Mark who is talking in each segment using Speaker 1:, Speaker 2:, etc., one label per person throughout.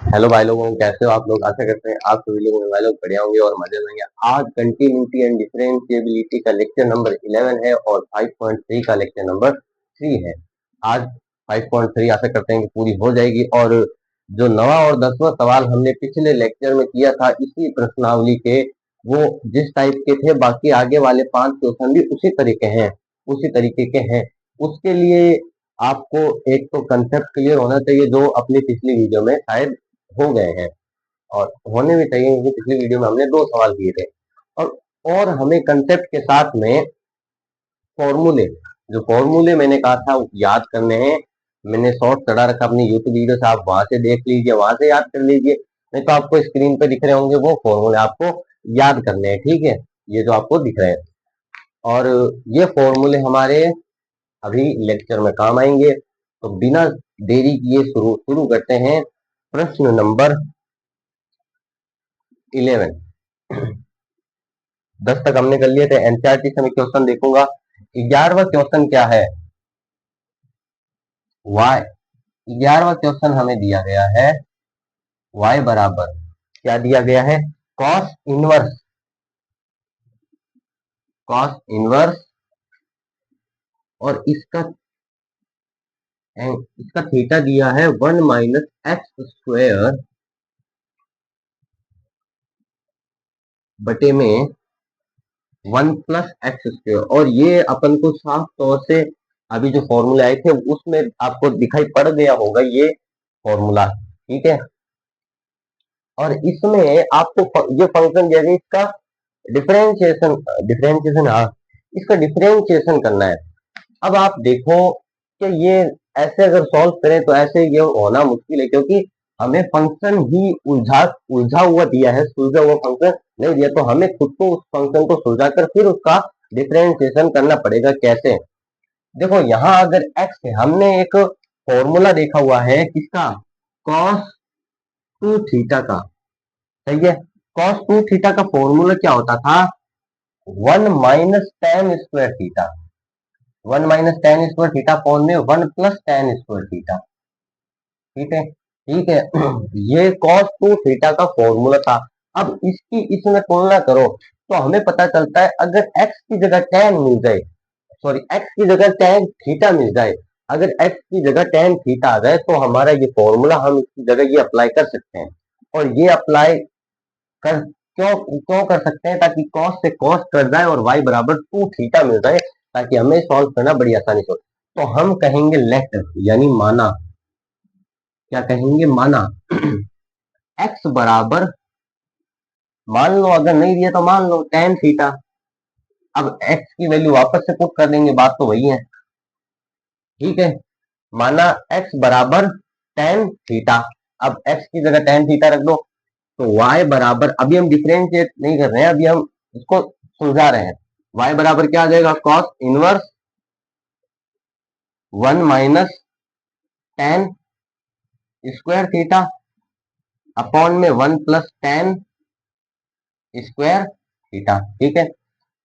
Speaker 1: Hello भाई लोगों, कैसे हो आप लोग। आशा करते हैं आप सभी लोग भाई लोग बढ़िया होंगे और मजे में होंगे। आज कंटिन्यूटी एंड डिफरेंशिएबिलिटी का लेक्चर नंबर 11 है और 5.3 का लेक्चर नंबर 3 है। आज 5.3 आशा करते हैं कि पूरी हो जाएगी। और जो नवा और 10वां सवाल हमने पिछले लेक्चर में किया था इसी प्रश्नावली के, वो जिस टाइप के थे, बाकी आगे वाले 5 क्वेश्चन भी उसी तरीके के हैं। उसके लिए आपको एक तो कंसेप्ट क्लियर होना चाहिए, जो अपनी पिछली वीडियो में शायद हो गए हैं और होने भी चाहिए, क्योंकि पिछली वीडियो में हमने 2 सवाल किए थे। और हमें कंसेप्ट के साथ में फॉर्मूले, जो फॉर्मूले मैंने कहा था याद करने हैं। मैंने शॉर्ट चढ़ा रखा अपनी यूट्यूब वीडियो से, आप वहां से देख लीजिए, वहां से याद कर लीजिए। नहीं तो आपको स्क्रीन पे दिख रहे होंगे वो फॉर्मूले, आपको याद करने हैं। ठीक है, ये जो आपको दिख रहे हैं, और ये फॉर्मूले हमारे अभी लेक्चर में काम आएंगे। तो बिना देरी किए शुरू शुरू करते हैं। प्रश्न नंबर 11, 10 तक हमने कर लिए थे। एनसीईआरटी से मैं क्वेश्चन देखूंगा। 11वां क्वेश्चन क्या है? वाई 11वां क्वेश्चन हमें दिया गया है y बराबर, क्या दिया गया है? कॉस इनवर्स, कॉस इनवर्स, और इसका थीटा दिया है 1 माइनस एक्स स्क्वायर बटे में 1 प्लस एक्स स्क्वायर। और ये अपन को साफ तौर से अभी जो फॉर्मूला आए थे उसमें आपको दिखाई पड़ गया होगा ये फॉर्मूला। ठीक है, और इसमें आपको ये फंक्शन जैसे इसका डिफरेंशिएशन डिफरेंशिएशन हाँ, इसका डिफरेंशिएशन करना है। अब आप देखो कि ये ऐसे अगर सॉल्व करें तो ऐसे ये होना मुश्किल है, क्योंकि हमें फंक्शन ही उलझा उलझा हुआ दिया है, सुलझा हुआ फंक्शन नहीं दिया। तो हमें खुद को उस फंक्शन को सुलझा कर फिर उसका डिफरेंशिएशन करना पड़ेगा। कैसे? देखो, यहाँ अगर एक्स है, हमने एक फॉर्मूला देखा हुआ है किसका? कॉस टू थीटा का। सही है, कॉस टू थीटा का फॉर्मूला क्या होता था? 1 minus tan square theta. 1 minus tan square theta form में 1 प्लस टेन स्क्वायर थीटा। ठीक है, ठीक है। ये कॉस टू थीटा का फॉर्मूला था। अब इसकी इसमें तुलना करो तो हमें पता चलता है, अगर एक्स की जगह टेन मिल जाए, सॉरी एक्स की जगह टेन थीटा मिल जाए, अगर एक्स की जगह टेन थीटा आ जाए तो हमारा ये फॉर्मूला हम इसकी जगह ये अप्लाई कर सकते हैं। और ये अप्लाई कर क्यों क्यों कर सकते हैं? ताकि कॉस से कॉस कट जाए और y बराबर टू थीटा मिल जाए, ताकि हमें सॉल्व करना बड़ी आसानी से हो। तो हम कहेंगे लेट, यानी माना, क्या कहेंगे? माना x बराबर, मान लो, अगर नहीं दिया तो मान लो टेन थीटा। अब x की वैल्यू वापस से पुट कर देंगे, बात तो वही है। ठीक है, माना x बराबर टेन थीटा। अब x की जगह टेन थीटा रख दो, तो y बराबर, अभी हम डिफरेंशिएट नहीं कर रहे हैं, अभी हम इसको सुलझा रहे हैं। y बराबर क्या आ जाएगा? Cos inverse 1 minus tan square theta upon में 1 प्लस टेन स्क्वायर थीटा। ठीक है,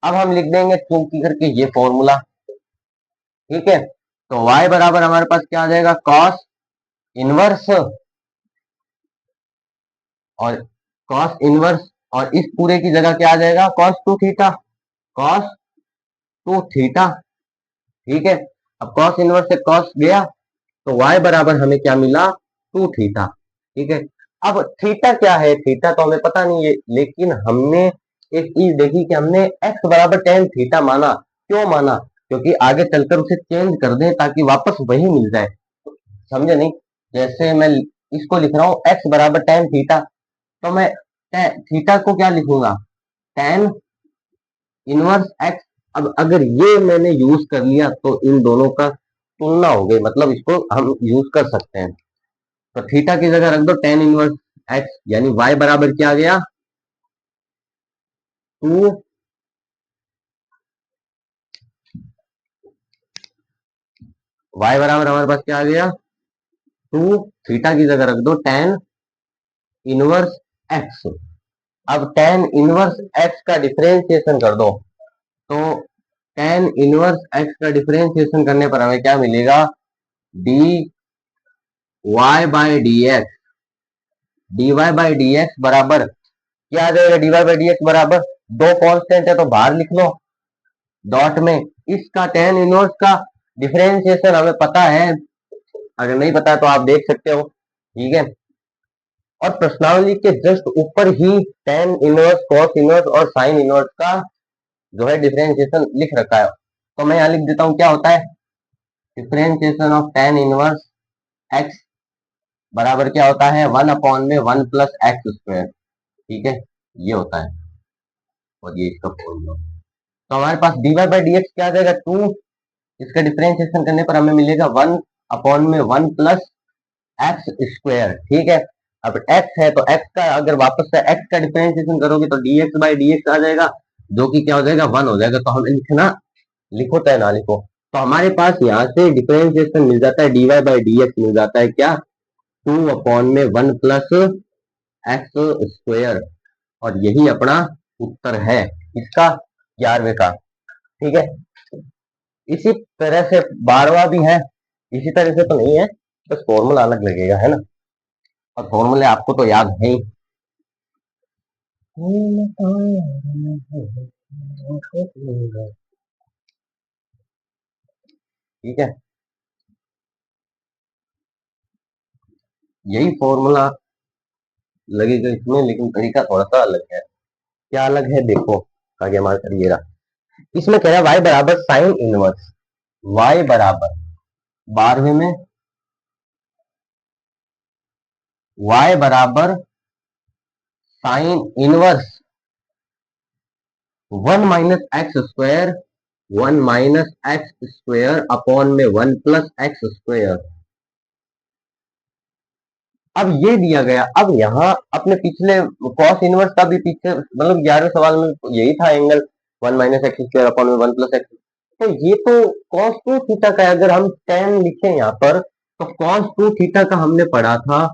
Speaker 1: अब हम लिख देंगे चूंकि करके ये फॉर्मूला। ठीक है, तो y बराबर हमारे पास क्या आ जाएगा? कॉस इनवर्स, और कॉस इनवर्स, और इस पूरे की जगह क्या आ जाएगा? Cos two theta, cos two theta. ठीक है, अब कॉस इनवर्स से कॉस गया, तो y बराबर हमें क्या मिला? Two theta. ठीक है, अब थीटा क्या है? थीटा तो हमें पता नहीं है, लेकिन हमने एक चीज देखी कि हमने x बराबर टेन थीटा माना। क्यों माना? क्योंकि आगे चलकर उसे चेंज कर दें ताकि वापस वही मिल जाए। समझे नहीं? जैसे मैं इसको लिख रहा हूँ x बराबर टेन थीटा, तो मैं थीटा को क्या लिखूंगा? Ten inverse X. अब अगर ये मैंने यूज कर लिया तो इन दोनों का तुलना हो गई, मतलब इसको हम यूज कर सकते हैं। तो थीटा की जगह रख दो टेन इनवर्स एक्स, यानी y बराबर क्या आ गया? टू, y बराबर हमारे पास क्या आ गया? टू। थीटा की जगह रख दो टेन इनवर्स एक्स। अब टेन इनवर्स एक्स का डिफरेंशिएशन कर दो, तो टेन इनवर्स एक्स का डिफरेंशिएशन करने पर हमें क्या मिलेगा? D Y by D X dy by D X बराबर क्या आ जाएगा, dy बाई डी एक्स बराबर दो कांस्टेंट है तो बाहर लिख लो डॉट में, इसका टेन इनवर्स का डिफरेंशिएशन हमें पता है, अगर नहीं पता तो आप देख सकते हो, ठीक है। और प्रश्नावली के जस्ट ऊपर ही टेन इनवर्स, कॉस इनवर्स और साइन इनवर्स का जो है डिफरेंशिएशन लिख रखा है, तो मैं यहाँ लिख देता हूँ क्या होता है, differentiation of ten inverse x बराबर क्या होता है, वन अपॉन में वन प्लस एक्स स्क्वायर, ठीक है, ये होता है, और ये इसका फॉर्मूला। तो हमारे पास dy बाई डी एक्स क्या आ जाएगा, टू, इसका डिफरेंशिएशन करने पर हमें मिलेगा वन अपॉन में वन प्लस एक्स स्क्वायर, ठीक है। अब x है तो x का अगर वापस से x का डिफरेंशिएशन करोगे तो dx बाई डी एक्स आ जाएगा, जो कि क्या हो जाएगा, वन हो जाएगा। तो हमें लिखना, लिखो चाहे ना लिखो, तो हमारे पास यहाँ से डिफरेंशिएशन मिल जाता है, dy बाई डी एक्स मिल जाता है क्या, टू अपॉन में वन प्लस एक्स स्क्वायर, और यही अपना उत्तर है इसका 11वें का, ठीक है। इसी तरह से 12वां भी है, इसी तरह से तो नहीं है, बस फॉर्मूला अलग लगेगा, है ना, और फॉर्मूले आपको तो याद है ही। ठीक है, यही फॉर्मूला लगेगा इसमें, लेकिन तरीका थोड़ा सा अलग है। क्या अलग है देखो, आगे हमारे कर ये रहा, इसमें कह रहा है y बराबर साइन इनवर्स, y बराबर 12वें में y बराबर sign inverse one minus X square, one minus X square upon में वन प्लस एक्स स्क्वायर। अब ये दिया गया, अब यहाँ अपने पिछले कॉस इनवर्स का भी पीछे मतलब 11वें सवाल में यही था angle, one minus X square upon में वन प्लस एक्स, तो ये तो कॉस टू थीटा का है। अगर हम टेन लिखे यहाँ पर तो कॉस टू थीटा का हमने पढ़ा था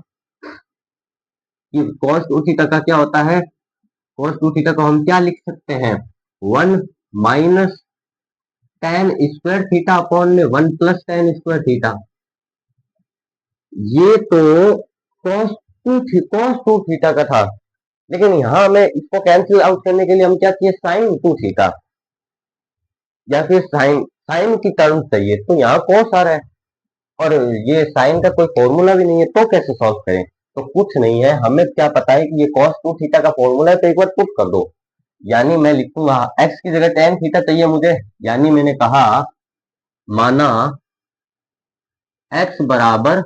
Speaker 1: कि कॉस टू थीटा का क्या होता है, कॉस टू थीटा को हम क्या लिख सकते हैं, one minus tan square theta upon में one plus tan square theta. ये तो कॉस टू थीटा का था, लेकिन यहाँ हमें इसको कैंसिल आउट करने के लिए हम क्या किए, साइन टू थीटा या फिर साइन साइन की टर्म चाहिए, तो यहाँ कॉस आ रहा है और ये साइन का कोई फॉर्मूला भी नहीं है, तो कैसे सॉल्व करें, तो कुछ नहीं है, हमें क्या पता है कि ये कॉस टू थीटा का फॉर्मूला है, तो एक बार पुट कर दो, यानी मैं लिखूंगा एक्स की जगह टेन थीटा चाहिए मुझे, यानी मैंने कहा माना एक्स बराबर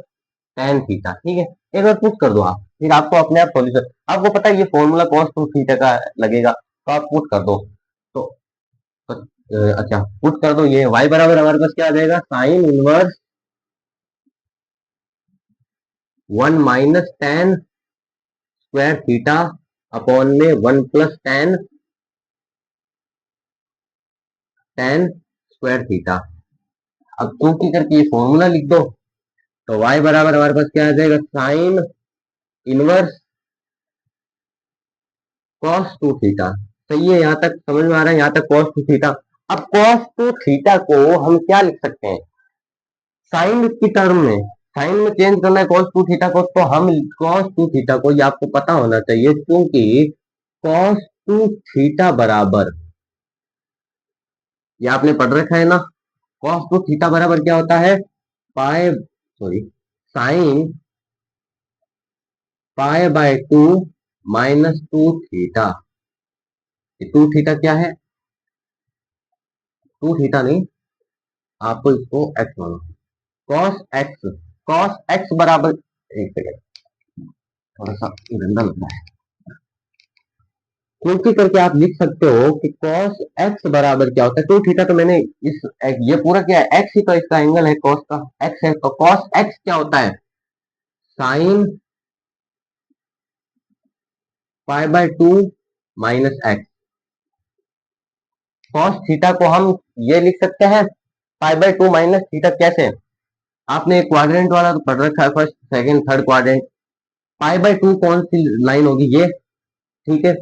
Speaker 1: टेन थीटा, ठीक है, एक बार पुट कर दो आप, फिर आपको अपने आप सॉल्यूशन, आपको पता है ये फॉर्मूला कॉस टू थीटा का लगेगा, तो आप पुट कर दो, तो, अच्छा पुट कर दो, ये y बराबर हमारे पास क्या आ जाएगा, sine inverse one minus tan square theta upon में one plus tan tan square theta. अब टू की करके ये फॉर्मूला लिख दो, तो y बराबर हमारे पास क्या आ जाएगा, sine inverse cos two theta. सही है, यहाँ तक समझ में आ रहा है, यहाँ तक कॉस टू थीटा। अब कॉस टू थीटा को हम क्या लिख सकते हैं, साइन की टर्म में, साइन में चेंज करना है कॉस टू थीटा को, तो हम कॉस टू थीटा को, ये आपको पता होना चाहिए, क्योंकि कॉस टू थीटा बराबर, ये आपने पढ़ रखा है ना, कॉस टू थीटा बराबर क्या होता है, pi sorry sine pi by two minus two theta. Two theta क्या है, टू थीटा नहीं, आपको इसको एक्स मानो, कॉस एक्स, कॉस एक्स बराबर, एक सेकेंड थोड़ा सा गंदा लग रहा है, क्योंकि करके आप लिख सकते हो कि cos x बराबर क्या होता है, टू थीटा, तो मैंने इस ये पूरा क्या है, x ही तो इसका एंगल है, cos का x है, तो cos x क्या होता है, sign pi by two minus x. cos theta को हम ये लिख सकते हैं पाई बाय टू माइनस थीटा, कैसे, आपने एक क्वाड्रेंट वाला तो पढ़ रखा है, first second third quadrant, pi by to कौन सी लाइन होगी ये, ठीक है,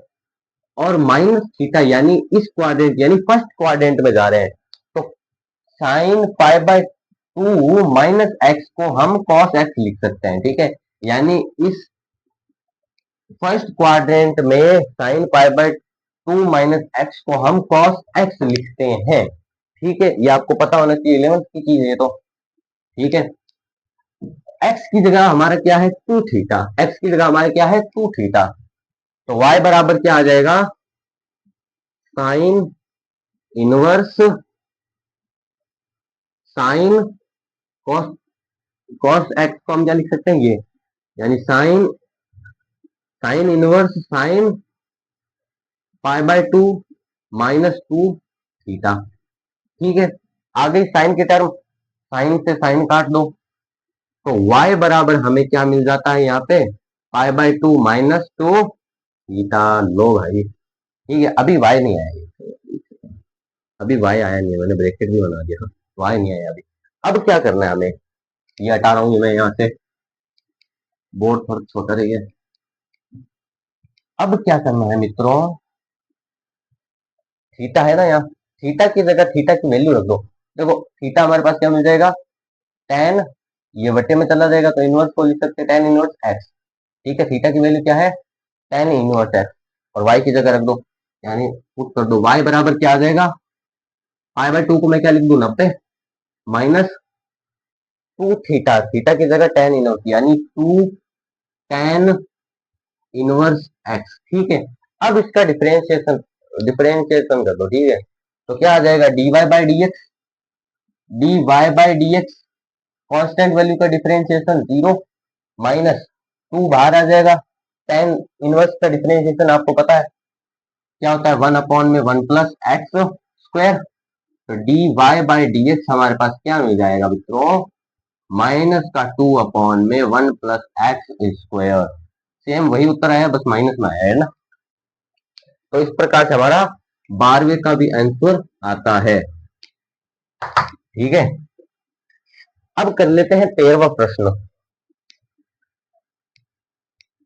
Speaker 1: और माइनस थीटा यानी इस क्वाड्रेंट यानी फर्स्ट क्वाड्रेंट में जा रहे हैं, तो sign pi by two minus x को हम कॉस एक्स लिख सकते हैं, ठीक है, यानी इस फर्स्ट क्वाड्रेंट में साइन पाई बाय 2 - x को हम cos x लिखते हैं। ठीक है, ये आपको पता होना चाहिए, 11th की चीज है तो। ठीक है, x की जगह हमारा क्या है 2 थीटा, x की जगह हमारा क्या है 2 थीटा, तो y बराबर क्या आ जाएगा sine inverse sign cos cos x को हम क्या लिख सकते हैं ये, यानी sine sine inverse sine pi by 2 -2 theta. ठीक है, आ गई साइन की टर्म, साइन से साइन काट दो, तो y बराबर हमें क्या मिल जाता है यहाँ पे पाई बाय 2 -2 थीटा। लो भाई, ठीक है, अभी y नहीं आया, अभी y आया नहीं है, मैंने ब्रैकेट भी बना दिया, y नहीं आया अभी। अब क्या करना है हमें, ये हटा रहा हूँ मैं यहाँ से, बोर्ड थोड़ा छोटा रही है। अब क्या करना है मित्रों, थीटा है ना यहाँ, थीटा की जगह थीटा की वैल्यू रख दो। देखो थीटा हमारे पास क्या मिल जाएगा टेन, ये बटे में चला जाएगा तो इनवर्स को लिख सकते हैं टेन इनवर्स एक्स। ठीक है, थीटा की वैल्यू क्या है टेन इनवर्स एक्स, और वाई की जगह रख दो, यानी पुट कर दो, वाई बराबर क्या आ जाएगा पाई बाय 2 को मैं क्या लिख दू 90 -2 थीटा, थीटा की जगह टेन इनवर्स यानी 2 टेन इनवर्स एक्स। ठीक है, अब इसका डिफरेंशिएशन डिफरेंशिएशन कर दो। ठीक है, तो क्या आ जाएगा D Y by D X, D Y by D X constant value का डिफरेंशिएशन 0 -2 बाहर आ जाएगा, टेन इनवर्स का डिफरेंशिएशन आपको पता है क्या होता है 1/(1+x²), तो D Y by D X हमारे पास क्या मिल जाएगा मित्रों -2/(1+x²), सेम वही उत्तर आया, बस माइनस में आया है ना। तो इस प्रकार से हमारा 12वें का भी आंसर आता है। ठीक है, अब कर लेते हैं 13वां प्रश्न।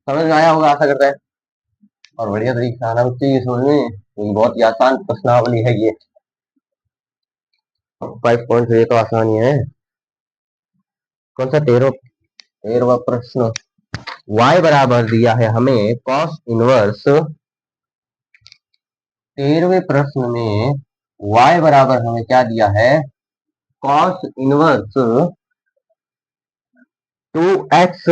Speaker 1: समझ में आया होगा आशा करता है, और बढ़िया तरीके से आना चाहिए समझ में, क्योंकि बहुत ही आसान प्रश्नावली है ये। 5 पॉइंट ये तो आसान ही है। कौन सा 13वां प्रश्न, y बराबर दिया है हमें cos इनवर्स, 13वें प्रश्न में y बराबर हमें क्या दिया है cos इनवर्स 2x,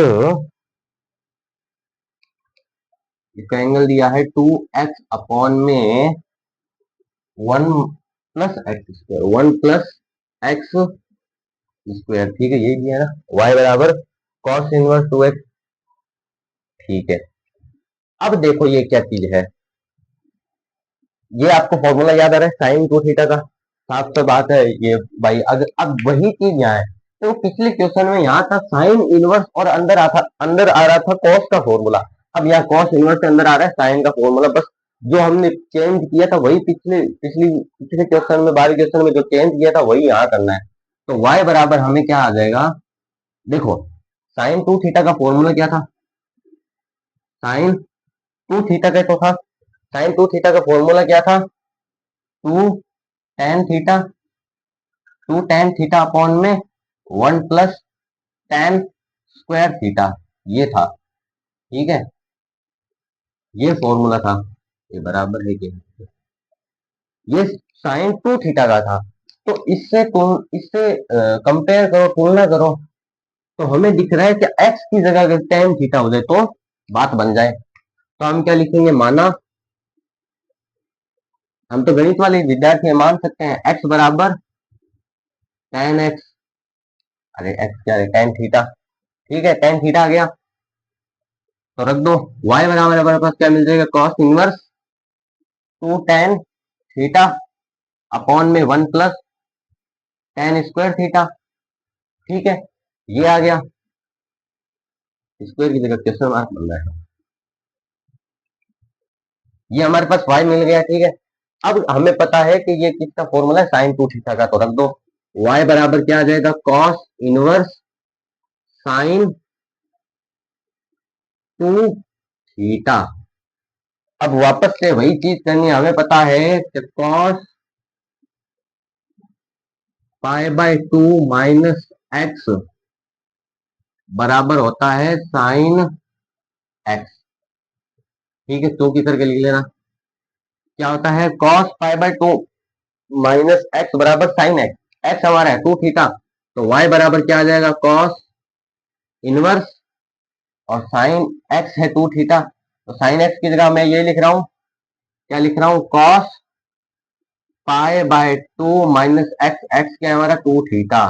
Speaker 1: इसका एंगल दिया है 2x/में 1+x², 1+x²। ठीक है, यही दिया ना y बराबर cos इनवर्स 2x। ठीक है, अब देखो ये क्या चीज है, ये आपको फॉर्मूला याद आ रहा है साइन 2 थीटा का, साफ सा बात है ये भाई। अगर अब वही चीज यहाँ है, तो पिछले क्वेश्चन में यहाँ था साइन इनवर्स और अंदर आ रहा था कॉस का फॉर्मूला, अब यहाँ कॉस इनवर्स के अंदर आ रहा है साइन का फॉर्मूला। बस जो हमने चेंज किया था वही पिछले क्वेश्चन में, 12 क्वेश्चन में जो चेंज किया था वही यहाँ करना है। तो y बराबर हमें क्या आ जाएगा, देखो साइन 2 थीटा का फॉर्मूला क्या था, साइन 2 थीटा का तो था, साइन 2 थीटा का फॉर्मूला क्या था 2 tan theta, 2 tan थीटा/में 1+tan² theta, ये था। ठीक है, ये फॉर्मूला था, ये बराबर है कि ये साइन 2 थीटा का था। तो इससे कंपेयर करो, तुलना करो, तो हमें दिख रहा है कि x की जगह अगर tan थीटा हो जाए तो बात बन जाए। तो हम क्या लिखेंगे, माना हम तो गणित वाले विद्यार्थी हैं, मान सकते हैं x बराबर tan x, अरे x क्या है tan थीटा। ठीक है, tan थीटा आ गया, तो रख दो, y बराबर हमारे पास क्या मिल जाएगा cos इनवर्स 2 tan थीटा/में 1+tan²थीटा। ठीक है, ये आ गया, स्क्वायर की जगह क्वेश्चन मार्क बन रहा है, ये हमारे पास y मिल गया। ठीक है, अब हमें पता है कि ये किसका फॉर्मूला है साइन 2 थीटा का, तो रख दो y बराबर क्या आ जाएगा cos इनवर्स साइन 2 थीटा। अब वापस से वही चीज करनी है, हमें पता है कि cos π/2 -x बराबर होता है साइन x। ठीक है, 2 की करके लिख लेना। क्या होता है cos pi by 2 minus x बराबर साइन एक्स। एक्स हमारा है 2 थीटा, तो y बराबर क्या आ जाएगा cos इनवर्स, और साइन एक्स है 2 थीटा, तो साइन एक्स की जगह मैं ये लिख रहा हूं, क्या लिख रहा हूं cos pi by 2 minus x. X क्या है हमारा 2 थीटा,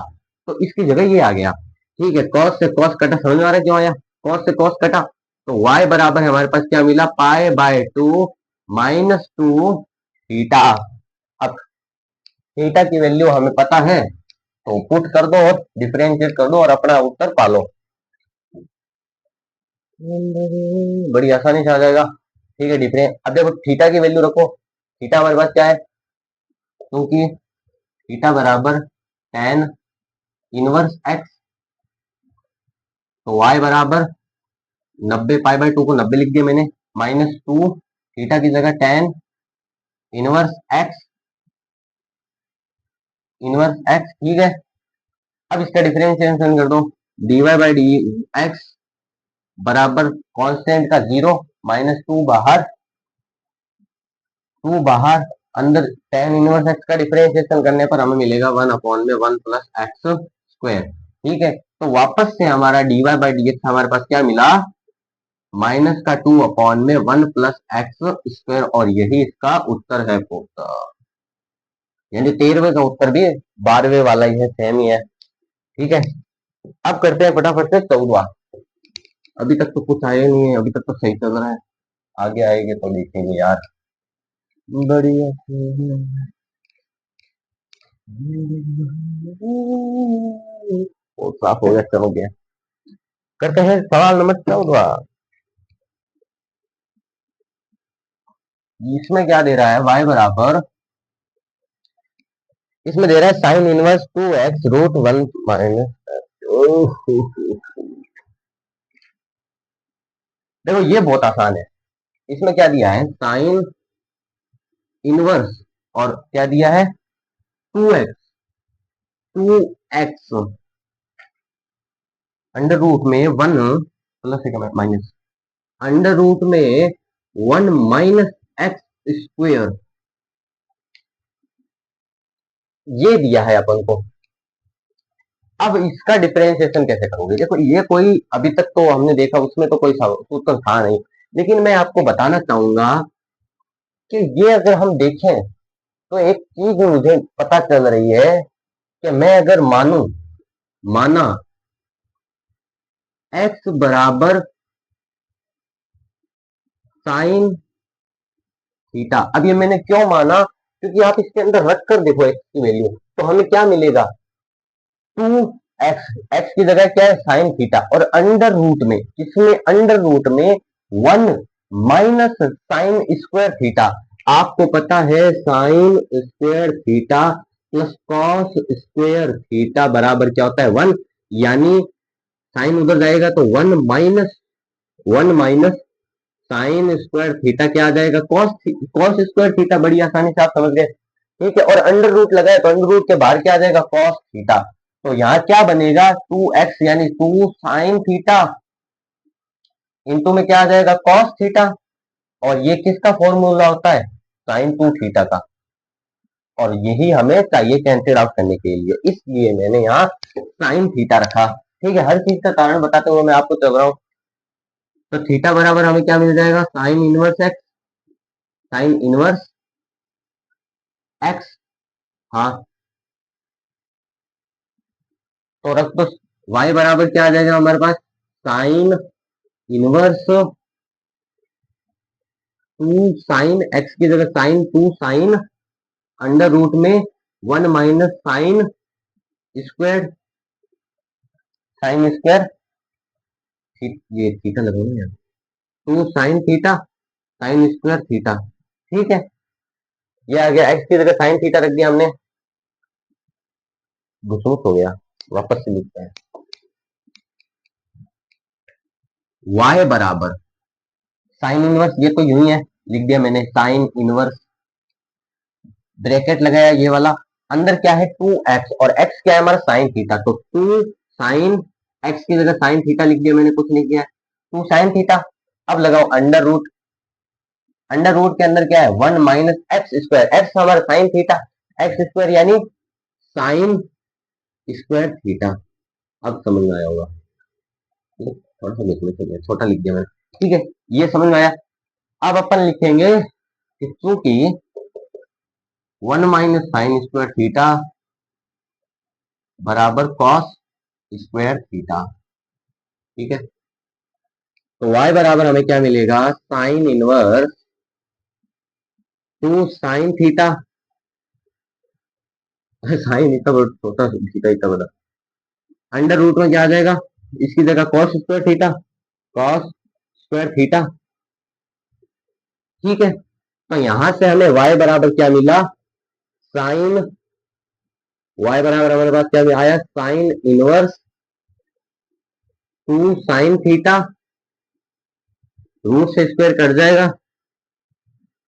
Speaker 1: तो इसकी जगह ये आ गया। ठीक है, cos से cos कटा, समझ में आ रहा है क्यों आया, cos से cos कटा, तो y बराबर है हमारे पास क्या मिला पाई बाय 2 माइनस 2 थीटा। अब थीटा की वैल्यू हमें पता है, तो पुट कर दो और डिफरेंशिएट कर दो और अपना उत्तर पालो, बड़ी आसानी से आ जाएगा। ठीक है, डिफरेंस, अब देखो थीटा की वैल्यू रखो, थीटा हमारे पास क्या है, क्योंकि थीटा बराबर tan इनवर्स एक्स, तो y बराबर 90 पाई बाय 2 को 90 लिख दिया मैंने, माइनस 2 थीटा की जगह tan inverse x, inverse x. ठीक है, अब इसका डिफरेंशिएशन कर दो, dy बाई डी एक्स बराबर कांस्टेंट का 0 माइनस 2 बाहर, 2 बाहर, अंदर tan इनवर्स एक्स का डिफरेंशिएशन करने पर हमें मिलेगा 1/1 प्लस एक्स स्क्वायर। ठीक है, तो वापस से हमारा dy बाई डी एक्स हमारे पास क्या मिला, माइनस का 2/1 प्लस एक्स स्क्वायर, और यही इसका उत्तर है पुत्र। यानी 13वें का उत्तर भी 12वें वाला ही है, सेम ही है। ठीक है, अब करते हैं फटाफट से 14वां। अभी तक तो कुछ आया नहीं है, अभी तक तो सही चल रहा है, आगे आएंगे तो देखेंगे यार। बढ़िया, वो साफ हो गया, चलो गया। करते हैं सवाल नंबर 14। इसमें क्या दे रहा है, y बराबर, इसमें दे रहा है sine inverse 2x root 1 minus. देखो ये बहुत आसान है, इसमें क्या दिया है साइन इनवर्स, और क्या दिया है 2x, 2x अंडर रूट में 1 प्लस एक माइनस, अंडर रूट में 1 माइनस एक्स स्क्वेयर, ये दिया है अपन को। अब इसका डिफरेंशिएशन कैसे करोगे, देखो ये कोई अभी तक तो हमने देखा उसमें तो कोई सूत्र था नहीं, लेकिन मैं आपको बताना चाहूंगा कि ये अगर हम देखें तो एक चीज मुझे पता चल रही है कि मैं अगर माना x बराबर साइन थीटा। अब ये मैंने क्यों माना, क्योंकि आप इसके अंदर रख कर देखो x की वैल्यू, तो हमें क्या मिलेगा 2x, x की जगह क्या है साइन थीटा, और अंडर रूट में, किसमें अंडर रूट में 1 माइनस साइन स्क्वायर थीटा। आपको पता है sign square theta plus cos square theta बराबर क्या होता है 1, यानी साइन उधर जाएगा तो 1 माइनस साइन स्क्वायर थीटा क्या आ जाएगा कॉस, कॉस स्क्वायर थीटा, बड़ी आसानी से आप समझ गए। ठीक है, और अंडर रूट लगाए तो अंडर रूट के बाहर क्या आ जाएगा कॉस थीटा, तो यहाँ क्या बनेगा 2x यानी 2 साइन थीटा, इंटू में क्या आ जाएगा कॉस थीटा, और ये किसका फॉर्मूला होता है साइन 2 थीटा का, और यही हमें चाहिए कैंसिल आउट करने के लिए, इसलिए मैंने यहाँ साइन थीटा रखा। ठीक है, हर चीज का कारण बताते हुए मैं आपको चल रहा हूँ। तो थीटा बराबर हमें क्या मिल जाएगा sine inverse x, sign inverse x, हाँ, तो रख दो। y बराबर क्या आ जाएगा हमारे पास साइन इनवर्स 2 साइन एक्स की जगह साइन 2 साइन अंडर रूट में 1 minus sine square, sine square, ये थीटा लगाओ यार, 2 sine theta sign square theta. ठीक है, ये आ गया, एक्स की जगह साइन थीटा रख दिया हमने, घुसूट हो गया, वापस से लिखते हैं। y बराबर साइन इनवर्स, ये तो यूं ही है, लिख दिया मैंने साइन इनवर्स, ब्रैकेट लगाया ये वाला, अंदर क्या है 2x, और x क्या है हमारा साइन थीटा, तो 2 साइन x की जगह साइन थीटा लिख दिया मैंने, कुछ नहीं किया, 2 साइन थीटा। अब लगाओ अंडर रूट, अंडर रूट के अंदर क्या है 1 माइनस एक्स स्क्वायर, एक्स हमारा साइन थीटा, एक्स स्क्वायर यानी साइन स्क्वायर थीटा। अब समझ में आया होगा, थोड़ा सा लिखने के लिए छोटा लिख दिया मैंने, ठीक है, ये समझ में आया। अब अपन लिखेंगे कि चूंकि 1 माइनस साइन स्क्वायर थीटा बराबर कॉस स्क्वायर थीटा, ठीक है, तो y बराबर हमें क्या मिलेगा, sine inverse 2 sine theta, sine इतना बड़ा छोटा थीटा इतना बड़ा, अंडर रूट में क्या आ जाएगा, इसकी जगह cos square theta, cos square theta, ठीक है। तो यहां से हमें y बराबर क्या मिला, साइन, y बराबर हमारे पास क्या आया, sine inverse 2 sine theta, root से स्क्वायर कट जाएगा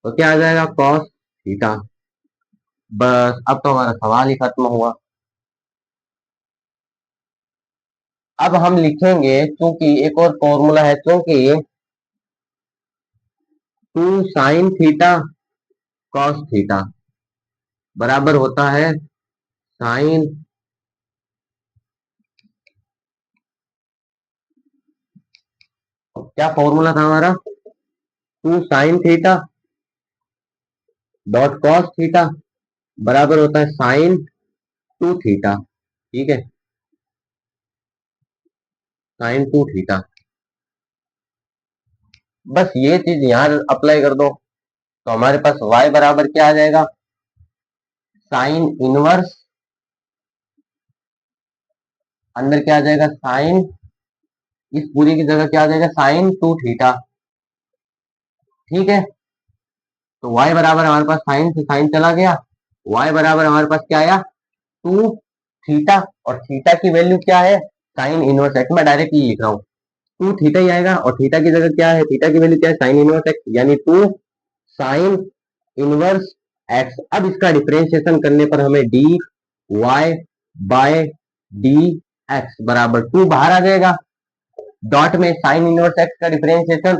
Speaker 1: तो क्या आ जाएगा, कॉस थीटा। बस अब तो हमारा सवाल ही खत्म हुआ। अब हम लिखेंगे, क्योंकि एक और फॉर्मूला है, क्योंकि 2 साइन थीटा कॉस थीटा बराबर होता है साइन, क्या फॉर्मूला था हमारा, 2 sine theta dot cos theta बराबर होता है साइन 2 थीटा, ठीक है, साइन 2 थीटा। बस ये चीज यहां अप्लाई कर दो तो हमारे पास y बराबर क्या आ जाएगा, साइन इनवर्स, अंदर क्या आ जाएगा, साइन, इस पूरी की जगह क्या आ जाएगा, साइन 2 थीटा, ठीक है। तो y बराबर हमारे पास साइन से साइन चला गया, y बराबर हमारे पास क्या आया, 2 थीटा, और थीटा की वैल्यू क्या है, साइन इनवर्स एक्स, मैं डायरेक्ट लिख रहा हूँ, 2 थीटा ही आएगा, और थीटा की जगह क्या है, थीटा की वैल्यू क्या है, साइन इनवर्स एक्स, यानी 2 साइन इनवर्स एक्स। अब इसका डिफरेंशिएशन करने पर हमें D Y by D X बराबर 2 बाहर आ जाएगा, डॉट में साइन इनवर्स एक्स का डिफरेंशिएशन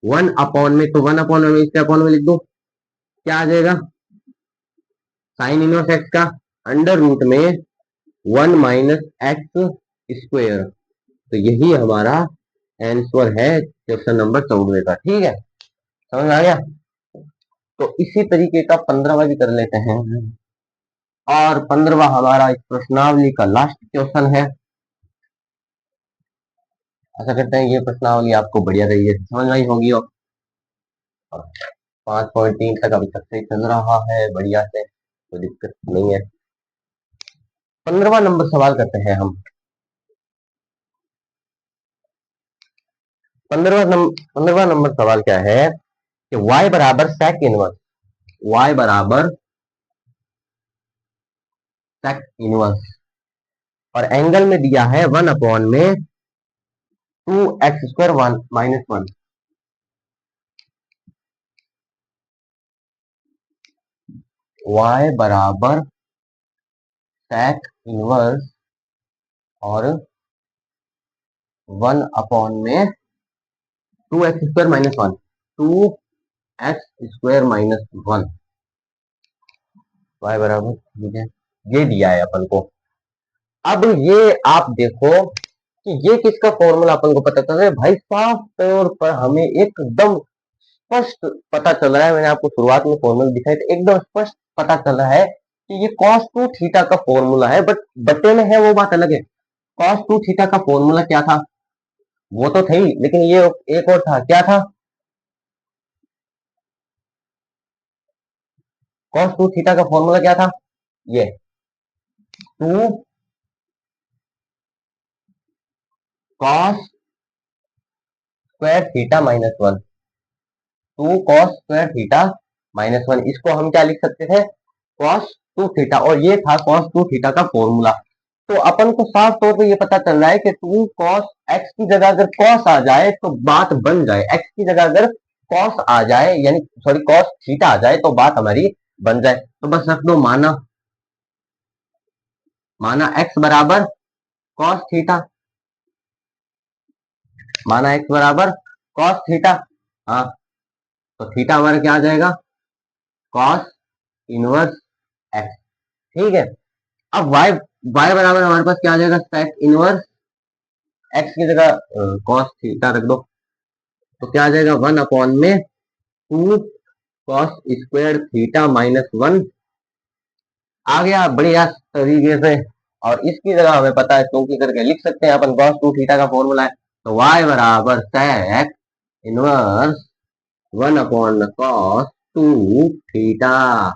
Speaker 1: 1 अपॉन में, तो 1 अपॉन में इसके अपॉन में लिख दो, क्या आ जाएगा, साइन इनवर्स एक्स का अंडर रूट में 1 माइनस एक्स स्क्वेयर। तो यही हमारा आंसर है क्वेश्चन नंबर 14 का, ठीक है, समझ में आ गया। तो इसी तरीके का 15वां भी कर लेते हैं, और 15वां हमारा इस प्रश्नावली का लास्ट क्वेश्चन है। आशा करते हैं ये प्रश्नावली आपको बढ़िया तरीके से समझ में आई होगी, और 5.3 तक अभी तक से चल रहा है बढ़िया से, कोई दिक्कत नहीं है। 15वां नंबर सवाल करते हैं हम। 15वां नंबर सवाल क्या है कि y बराबर sec इनवर्स, y बराबर sec इनवर्स, और एंगल में दिया है 1 अपॉन में 2x स्क्वायर 1 माइनस 1, y बराबर sec इनवर्स और 1 अपॉन में 2x square minus 1, 2x square minus 1, y बराबर, ठीक है, ये दिया है अपन को। अब ये आप देखो कि ये किसका फॉर्मूला अपन को पता चल रहा है, भाई साफ तौर पर हमें एकदम स्पष्ट पता चल रहा है, मैंने आपको शुरुआत में फॉर्मूला दिखाई था, एकदम स्पष्ट पता चल रहा है कि ये cos 2 थीटा का फॉर्मूला है, बट बटे में है वो बात अलग है। cos 2 थीटा का फॉर्मूला क्या था, वो तो थी, लेकिन ये एक और था, क्या था, cos 2 थीटा का फॉर्मूला क्या था, ये 2 cos square theta minus 1, 2 cos square theta minus 1, इसको हम क्या लिख सकते थे, cos 2 थीटा, और ये था cos 2 थीटा का फॉर्मूला। तो अपन को साफ तौर पे ये पता चल रहा है कि 2 cos x की जगह अगर cos आ जाए तो बात बन जाए, x की जगह अगर cos आ जाए, यानी सॉरी cos थीटा आ जाए तो बात हमारी बन जाए। तो बस रख दो माना, माना x बराबर cos थीटा, माना x बराबर cos थीटा, हाँ, तो थीटा हमारा क्या आ जाएगा, कॉस इनवर्स एक्स। ठीक है, अब वाई वाई बराबर हमारे पास क्या आ जाएगा, सेक इनवर्स एक्स की जगह कॉस थीटा रख दो, तो क्या आ जाएगा 1 में 2 कॉस स्क्वायर थीटा माइनस 1 आ गया बढ़िया तरीके से। और इसकी जगह हमें पता है क्योंकि करके लिख सकते हैं अपन, कॉस 2 थीटा का फॉर्मूला है, तो वाई बराबर सेक इनवर्स 1/cos 2 थीटा।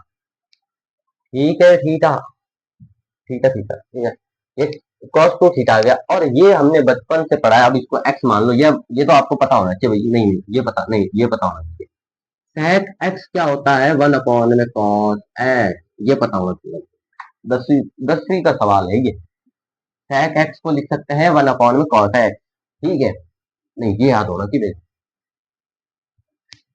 Speaker 1: ठीक है, थीटा थीटा थीटा ठीक है, ये cos 2 थीटा आ गया। और ये हमने बचपन से पढ़ा है, अब इसको x मान लो, ये तो आपको पता होना चाहिए भाई, नहीं नहीं ये पता नहीं, ये पता होना चाहिए sec x क्या होता है, 1/cos x, ये पता होना चाहिए। 10वीं का सवाल है ये, sec x को लिख सकते हैं 1/cos x। ठीक है, नहीं ये याद होना चाहिए।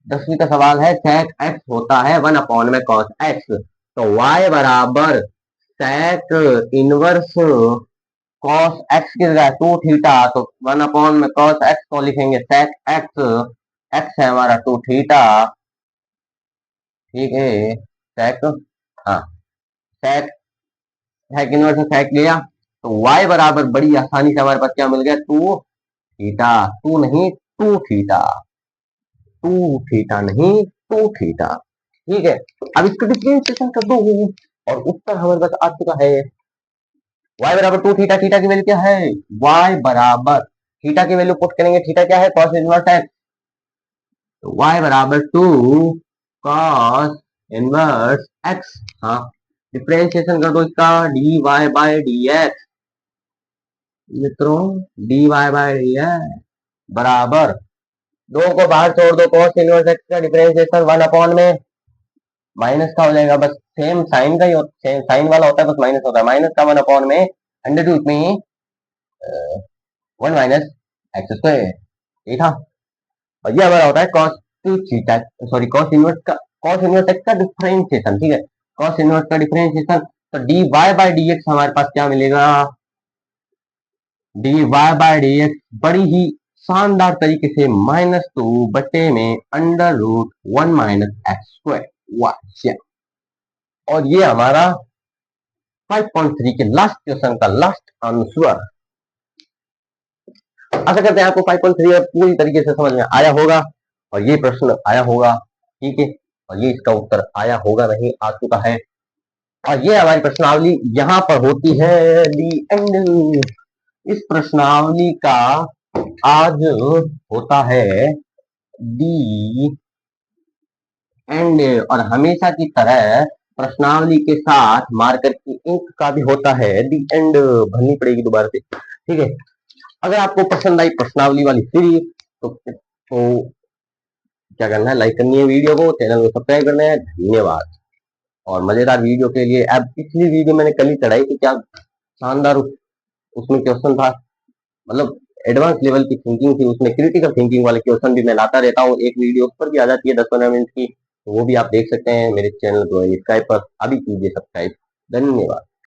Speaker 1: 10वीं का सवाल है, sec x होता है 1/cos x, तो y बराबर sec इनवर्स cos x की जगह 2 थीटा, तो 1/cos x को लिखेंगे sec x, x है हमारा 2 थीटा। ठीक है, sec, हाँ sec, sec इनवर्स sec लिया, तो y बराबर बड़ी आसानी से हमारे पास क्या मिल गया, 2 थीटा, 2 नहीं 2 थीटा, 2 थीटा नहीं 2 थीटा। ठीक है, अब इसको डिफरेंशिएशन कर दो और उत्तर हमारे पास आ चुका है। y बराबर 2 थीटा, थीटा की वैल्यू क्या है, y बराबर थीटा की वैल्यू पुट करेंगे, थीटा क्या है, cos इनवर्स है, तो y बराबर 2 cos इनवर्स x। हाँ, डिफरेंशिएशन कर दो इसका, dy बाय dx, मित्रों dy बाय dx बराबर, दो को बाहर छोड़ दो, cos इनवर्स x का डिफरेंशिएशन 1 में माइनस का हो जाएगा, बस सेम साइन का ही सेम साइन वाला होता है, बस माइनस होता है, माइनस का 1 में अंडर रूट में 1 माइनस एक्स स्क्वायर, ये था। और ये हमारा होता है cos 2 theta, sorry cos inverse x का डिफरेंशिएशन। ठीक है, cos इनवर्स का डिफरेंशिएशन, तो dy बाय dx हमारे पास क्या मिलेगा, dy बाय dx बड़ी ही शानदार तरीके से -2 में under root 1 minus X square. और ये हमारा 5.3 के लास्ट क्वेश्चन का लास्ट आंसर। आशा करते हैं आपको 5.3 पूरी तरीके से समझ में आया होगा और ये प्रश्न आया होगा। ठीक है, और ये इसका उत्तर आया होगा, नहीं आ चुका है। और ये हमारी प्रश्नावली यहाँ पर होती है दी एंड। इस प्रश्नावली का आज होता है दी एंड, और हमेशा की तरह प्रश्नावली के साथ मार्कर की इंक का भी होता है दी एंड, भरनी पड़ेगी दोबारा से। ठीक है, अगर आपको पसंद आई प्रश्नावली वाली सीरीज तो क्या करना है, लाइक करनी है वीडियो को, चैनल को सब्सक्राइब करना है। धन्यवाद। और मजेदार वीडियो के लिए, अब पिछली वीडियो मैंने कल ही चढ़ाई थी, क्या शानदार उसमें क्वेश्चन था, मतलब एडवांस लेवल की थिंकिंग थी उसमें, क्रिटिकल थिंकिंग वाले क्वेश्चन भी मैं लाता रहता हूँ, एक वीडियो उस पर भी आ जाती है 10-15 मिनट की, तो वो भी आप देख सकते हैं मेरे चैनल को सब्सक्राइब पर, अभी कीजिए सब्सक्राइब। धन्यवाद।